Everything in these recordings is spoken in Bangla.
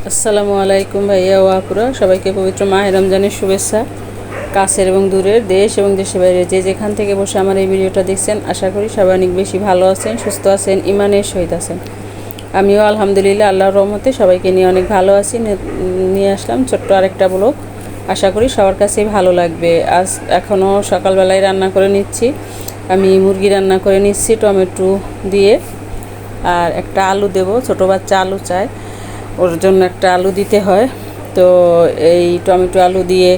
আসসালামু আলাইকুম ভাইয়া ও আপুরা, সবাইকে পবিত্র মাহে রমজানের শুভেচ্ছা। কাছের এবং দূরের, দেশ এবং দেশের বাইরে যে যেখান থেকে বসে আমার এই ভিডিওটা দেখছেন, আশা করি সবাই অনেক বেশি ভালো আছেন, সুস্থ আছেন, ইমানের সহিত আছেন। আমিও আলহামদুলিল্লাহ আল্লাহর রহমতে সবাইকে নিয়ে অনেক ভালো আছি। নিয়ে আসলাম ছোট্ট আরেকটা ব্লগ, আশা করি সবার কাছেই ভালো লাগবে। আজ এখনও সকালবেলায় রান্না করে নিচ্ছি, আমি মুরগি রান্না করে নিচ্ছি টমেটো দিয়ে, আর একটা আলু দেব, ছোটো বাচ্চা আলু চায়, ওর জন্য একটা আলু দিতে হয়। তো এই টমেটো আলু দিয়ে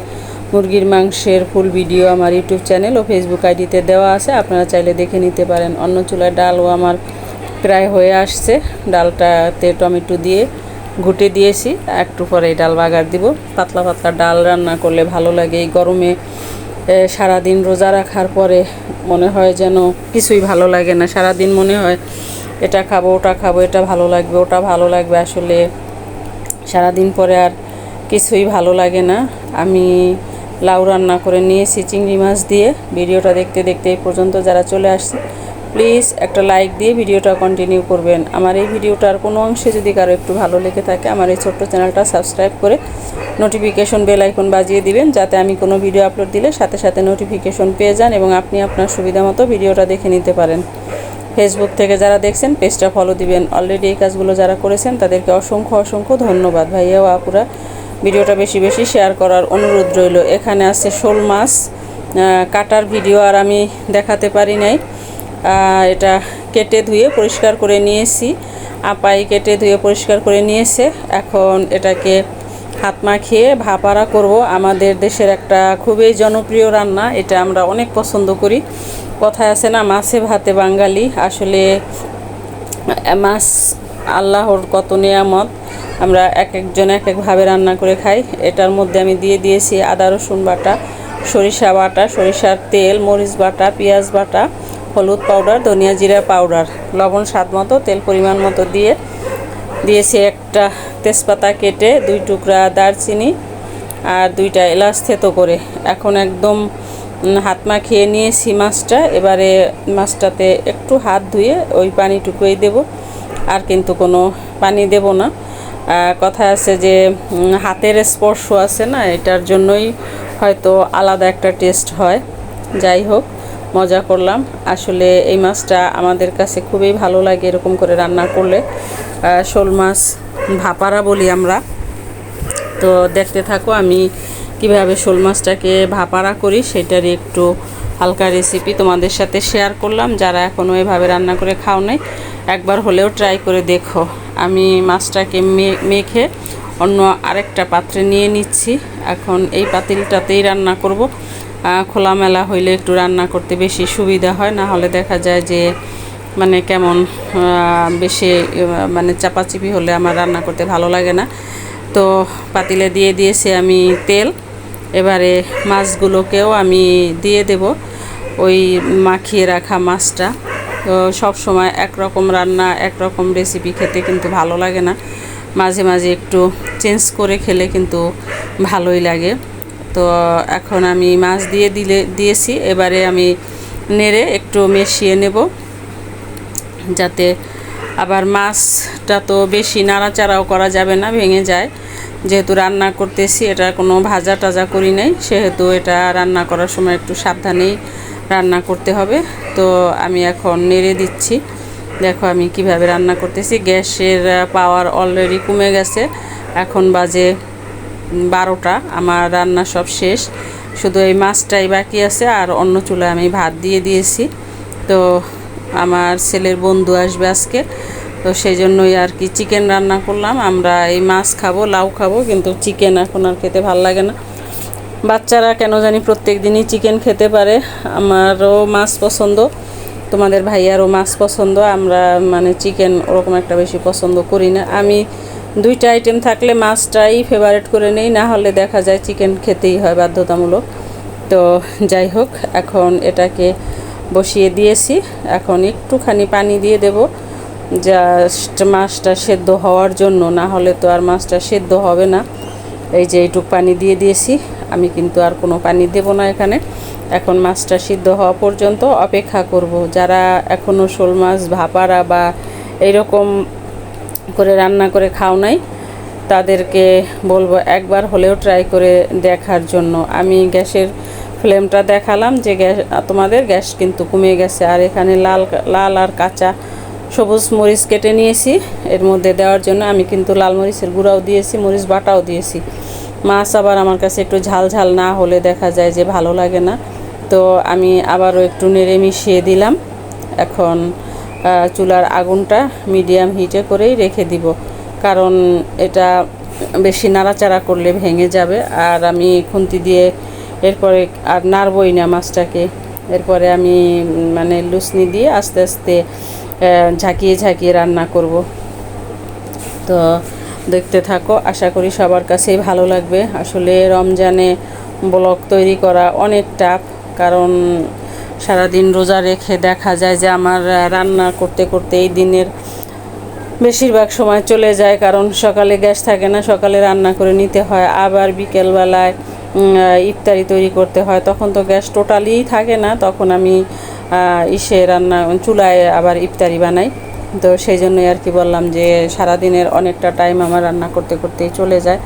মুরগির মাংসের ফুল ভিডিও আমার ইউটিউব চ্যানেল ও ফেসবুক আইডিতে দেওয়া আছে, আপনারা চাইলে দেখে নিতে পারেন। অন্য চুলায় ডালও আমার প্রায় হয়ে আসছে, ডালটাতে টমেটো দিয়ে ঘুটে দিয়েছি, একটু পরে এই ডাল বাগার দিব। পাতলা পাতলা ডাল রান্না করলে ভালো লাগে এই গরমে। সারাদিন রোজা রাখার পরে মনে হয় যেন কিছুই ভালো লাগে না, সারাদিন মনে হয় এটা খাবো ওটা খাবো, এটা ভালো লাগবে ওটা ভালো লাগবে, আসলে সারাদিন পরে আর কিছুই ভালো লাগে না। আমি লাউ রান্না করে নিয়েছি চিংড়ি মাছ দিয়ে। ভিডিওটা দেখতে দেখতে এই পর্যন্ত যারা চলে আসছে, প্লিজ একটা লাইক দিয়ে ভিডিওটা কন্টিনিউ করবেন। আমার এই ভিডিওটার কোনো অংশে যদি কারো একটু ভালো লেগে থাকে, আমার এই ছোট্ট চ্যানেলটা সাবস্ক্রাইব করে নোটিফিকেশন বেল আইকন বাজিয়ে দিবেন, যাতে আমি কোনো ভিডিও আপলোড দিলে সাথে সাথে নোটিফিকেশন পেয়ে যান এবং আপনি আপনার সুবিধা মতো ভিডিওটা দেখে নিতে পারেন। ফেসবুক থেকে যারা দেখছেন পেজটা ফলো দিবেন। অলরেডি এই কাজগুলো যারা করেছেন তাদেরকে অসংখ্য অসংখ্য ধন্যবাদ। ভাইয়া ও আপুরা, ভিডিওটা বেশি বেশি শেয়ার করার অনুরোধ রইল। এখানে আছে শোল মাছ কাটার ভিডিও আর আমি দেখাতে পারি নাই। এটা কেটে ধুয়ে পরিষ্কার করে নিয়েছি, আপাই কেটে ধুয়ে পরিষ্কার করে নিয়েছে। এখন এটাকে হাত মাখিয়ে ভাপারা করব। আমাদের দেশের একটা খুবই জনপ্রিয় রান্না, এটা আমরা অনেক পছন্দ করি। কথায় আছে না, মাছে ভাতে বাঙালি। আসলে মাছ আল্লাহর কত নিয়ামত, আমরা এক একজন এক একভাবে রান্না করে খাই। এটার মধ্যে আমি দিয়ে দিয়েছি আদা রসুন বাটা, সরিষা বাটা, সরিষার তেল, মরিচ বাটা, পেঁয়াজ বাটা, হলুদ পাউডার, ধনিয়া জিরা পাউডার, লবণ স্বাদ মতো, তেল পরিমাণ মতো দিয়ে দিয়েছি একটা তেজপাতা কেটে, 2 টুকরা দারচিনি আর 2টা এলাচ থেতো করে। এখন একদম হাত মাখিয়ে নিয়েছি মাছটা। এবারে মাছটাতে একটু হাত ধুয়ে ওই পানিটুকুই দেব, আর কিন্তু কোনো পানি দেব না। কথা আছে যে হাতের স্পর্শ আছে না, এটার জন্যই হয়তো আলাদা একটা টেস্ট হয়। যাই হোক, মজা করলাম। আসলে এই মাছটা আমাদের কাছে খুবই ভালো লাগে এরকম করে রান্না করলে। শোল মাছ ভাপারা বলি আমরা। তো দেখতে থাকো আমি কিভাবে শোল মাছটাকে ভাপারা করি, সেটারই একটু হালকা রেসিপি তোমাদের সাথে শেয়ার করলাম। যারা এখনও এভাবে রান্না করে খাও নাই, একবার হলেও ট্রাই করে দেখো। আমি মাছটাকে মেখে অন্য আরেকটা পাত্রে নিয়ে নিচ্ছি। এখন এই পাতিলটাতেই রান্না করব। খোলামেলা হইলে একটু রান্না করতে বেশি সুবিধা হয়, না হলে দেখা যায় যে মানে কেমন বেশি মানে চাপাচিপি হলে আমার রান্না করতে ভালো লাগে না। তো পাতিলে দিয়ে দিয়েছি আমি তেল। এবারে মাছগুলোকেও আমি দিয়ে দেব ওই মাখিয়ে রাখা মাছটা। তো সব সময় একরকম রান্না একরকম রেসিপি খেতে কিন্তু ভালো লাগে না, মাঝে মাঝে একটু চেঞ্জ করে খেলে কিন্তু ভালোই লাগে। তো এখন আমি মাছ দিয়েছি। এবারে আমি নেড়ে একটু মিশিয়ে নেব, যাতে আবার মাছটা তো বেশি নাড়াচাড়াও করা যাবে না, ভেঙে যায়। যেহেতু রান্না করতেছি, এটা কোনো ভাজা টাজা করি নাই, সেহেতু এটা রান্না করার সময় একটু সাবধানেই রান্না করতে হবে। তো আমি এখন নেড়ে দিচ্ছি। দেখো আমি কিভাবে রান্না করতেছি। গ্যাসের পাওয়ার অলরেডি কমে গেছে, এখন বাজে 12টা। আমার রান্না সব শেষ, শুধু এই মাছটাই বাকি আছে। আর অন্য চুলায় আমি ভাত দিয়ে দিয়েছি। তো আমার ছেলের বন্ধু আসবে আজকে, তো সেই জন্যই আর কি চিকেন রান্না করলাম। আমরা এই মাছ খাবো, লাউ খাবো, কিন্তু চিকেন এখন আর খেতে ভালো লাগে না। বাচ্চারা কেন জানি প্রত্যেক দিনই চিকেন খেতে পারে। আমারও মাছ পছন্দ, তোমাদের ভাইয়ারও মাছ পছন্দ। আমরা মানে চিকেন ওরকম একটা বেশি পছন্দ করি না। আমি 2টা আইটেম থাকলে মাছটাই ফেভারিট করে নেই, না হলে দেখা যায় চিকেন খেতেই হয় বাধ্যতামূলক। তো যাই হোক, এখন এটাকে বসিয়ে দিয়েছি। এখন একটুখানি পানি দিয়ে দেব, জাস্ট মাছটা সেদ্ধ হওয়ার জন্য, না হলে তো আর মাছটা সেদ্ধ হবে না। এই যে এইটুক পানি দিয়ে দিয়েছি, আমি কিন্তু আর কোনো পানি দেব না এখানে। এখন মাছটা সিদ্ধ হওয়া পর্যন্ত অপেক্ষা করব। যারা এখনও শোল মাছ ভাপারা বা এইরকম করে রান্না করে খাও নাই, তাদেরকে বলবো একবার হলেও ট্রাই করে দেখার জন্য। আমি গ্যাসের ফ্লেমটা দেখালাম যে তোমাদের গ্যাস কিন্তু কমে গেছে। আর এখানে লাল লাল আর কাঁচা সবুজ মরিচ কেটে নিয়েছি এর মধ্যে দেওয়ার জন্য। আমি কিন্তু লাল মরিচের গুঁড়াও দিয়েছি, মরিচ বাটাও দিয়েছি। মাছ আবার আমার কাছে একটু ঝাল ঝাল না হলে দেখা যায় যে ভালো লাগে না, তো আমি আবারও একটু নেড়ে মিশিয়ে দিলাম। এখন চুলার আগুনটা মিডিয়াম হিটে করেই রেখে দিব, কারণ এটা বেশি নাড়াচাড়া করলে ভেঙে যাবে। আর আমি খুন্তি দিয়ে এরপরে আর নাড়বই না মাছটাকে। এরপরে আমি মানে লুসনি দিয়ে আস্তে আস্তে ঝাঁকিয়ে ঝাঁকিয়ে রান্না করব। তো দেখতে থাকো, আশা করি সবার কাছেই ভালো লাগবে। আসলে রমজানে ব্লগ তৈরি করা অনেক টাফ, কারণ সারাদিন রোজা রেখে দেখা যায় যে আমার রান্না করতে করতে এই দিনের বেশিরভাগ সময় চলে যায়, কারণ সকালে গ্যাস থাকে না, সকালে রান্না করে নিতে হয়। আবার বিকেলবেলায় ইফতারি তৈরি করতে হয়, তখন তো গ্যাস টোটালিই থাকে না। তখন আমি রান্না চুলায় আবার ইফতারি বানাই। তো সেই জন্যই আর কি বললাম যে সারাদিনের অনেকটা টাইম আমার রান্না করতে করতেই চলে যায়।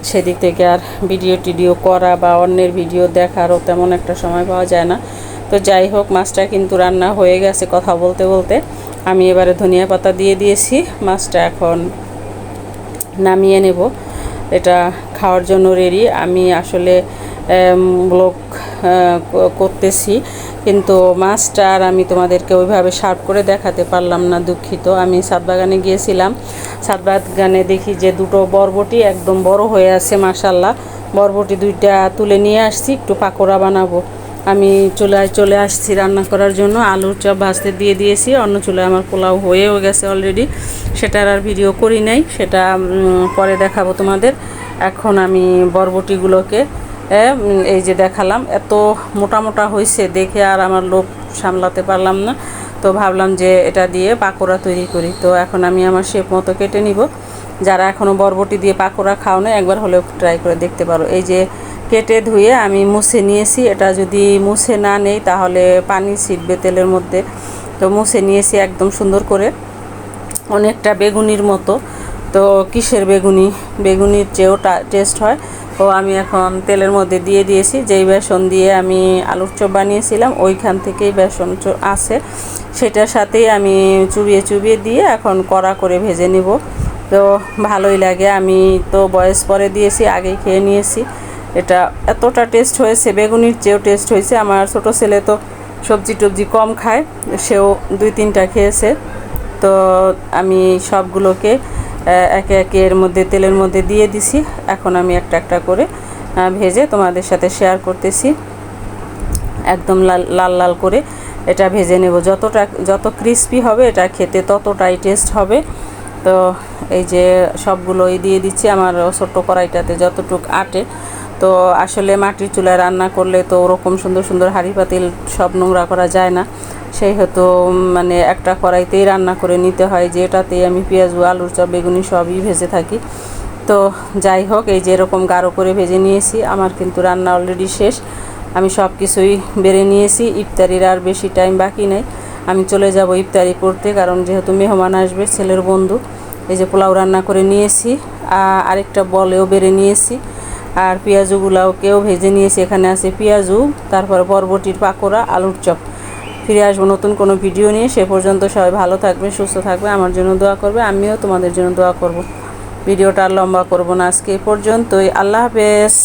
সেদিক থেকে আর ভিডিও করা বা অন্যের ভিডিও দেখারও তেমন একটা সময় পাওয়া যায় না। তো যাই হোক, মাছটা কিন্তু রান্না হয়ে গেছে কথা বলতে বলতে। আমি এবারে ধনিয়া পাতা দিয়ে দিয়েছি। মাছটা এখন নামিয়ে নেব, এটা খাওয়ার জন্য রেডি। আমি আসলে ব্লগ করতেছি, কিন্তু মাছটা আর আমি তোমাদেরকে ওইভাবে সার্ভ করে দেখাতে পারলাম না, দুঃখিত। আমি ছাদ বাগানে গিয়েছিলাম, ছাদ বাগানে দেখি যে দুটো বরবটি একদম বড় হয়ে আছে, মাশাল্লাহ। বরবটি দুইটা তুলে নিয়ে আসছি, একটু পাকোড়া বানাবো। আমি চুলায় চলে আসছি রান্না করার জন্য। আলুর চপ ভাজতে দিয়ে দিয়েছি, অন্য চুলায় আমার পোলাও হয়েও গেছে অলরেডি। সেটার আর ভিডিও করি নাই, সেটা পরে দেখাবো তোমাদের। এখন আমি বরবটিগুলোকে এই যে দেখালাম, এত মোটা মোটা হয়েছে দেখে আর আমার লোভ সামলাতে পারলাম না। তো ভাবলাম যে এটা দিয়ে পাকোড়া তৈরি করি। তো এখন আমি আমার শেপ মতো কেটে নিব। যারা এখনও বরবটি দিয়ে পাকোড়া খাও না, একবার হলেও ট্রাই করে দেখতে পারো। এই যে কেটে ধুয়ে আমি মুছে নিয়েছি, এটা যদি মুছে না নেই তাহলে পানি ছিটবে তেলের মধ্যে। তো মুছে নিয়েছি একদম সুন্দর করে, অনেকটা বেগুনির মতো। তো কিসের বেগুনি, বেগুনির চেয়েও টেস্ট হয়। তো আমি এখন তেলের মধ্যে দিয়ে দিয়েছি। যেই বেসন দিয়ে আমি আলুর চপ বানিয়েছিলাম ওইখান থেকেই বেসন আছে, সেটার সাথেই আমি চুবিয়ে চুবিয়ে দিয়ে এখন কড়া করে ভেজে নিব। তো ভালোই লাগে। আমি তো বয়স পরে দিয়েছি, আগেই খেয়ে নিয়েছি। এটা এতটা টেস্ট হয়েছে, বেগুনির চেয়েও টেস্ট হয়েছে। আমার ছোটো ছেলে তো সবজি টবজি কম খায়, সেও 2-3টা খেয়েছে। তো আমি সবগুলোকে একে একে এর মধ্যে তেলের মধ্যে দিয়ে দিছি। এখন আমি একটা একটা করে ভেজে তোমাদের সাথে শেয়ার করতেছি। একদম লাল লাল করে এটা ভেজে নেব। যত ক্রিস্পি হবে এটা খেতে ততটাই টেস্ট হবে। তো এই যে সবগুলোই দিয়ে দিচ্ছি আমার ছোট্ট কড়াইটাতে যতটুকু আটে। তো আসলে মাটির চুলায় রান্না করলে তো ওরকম সুন্দর সুন্দর হাঁড়ি পাতিল সব নোংরা করা যায় না, সেই হয়তো মানে একটা কড়াইতেই রান্না করে নিতে হয়, যে এটাতেই আমি পেঁয়াজ আলুর চপ বেগুনি সবই ভেজে থাকি। তো যাই হোক, এই যে এরকম গাঢ় করে ভেজে নিয়েছি। আমার কিন্তু রান্না অলরেডি শেষ, আমি সব কিছুই বেড়ে নিয়েছি। ইফতারির আর বেশি টাইম বাকি নেই, আমি চলে যাব ইফতারি করতে, কারণ যেহেতু মেহমান আসবে, ছেলের বন্ধু। এই যে পোলাও রান্না করে নিয়েছি, আরেকটা বলেও বেড়ে নিয়েছি, আর পেঁয়াজুগুলাওকেও ভেজে নিয়েছি। এখানে আছে পেঁয়াজু, তারপরে বরবটির পাকোড়া, আলুর চপ। ফিরে আসবো নতুন কোনো ভিডিও নিয়ে। সে পর্যন্ত সবাই ভালো থাকবে, সুস্থ থাকবে, আমার জন্য দোয়া করবে, আমিও তোমাদের জন্য দোয়া করব। ভিডিওটা আর লম্বা করব না, আজকে এই পর্যন্তই। আল্লাহ হাফেজ।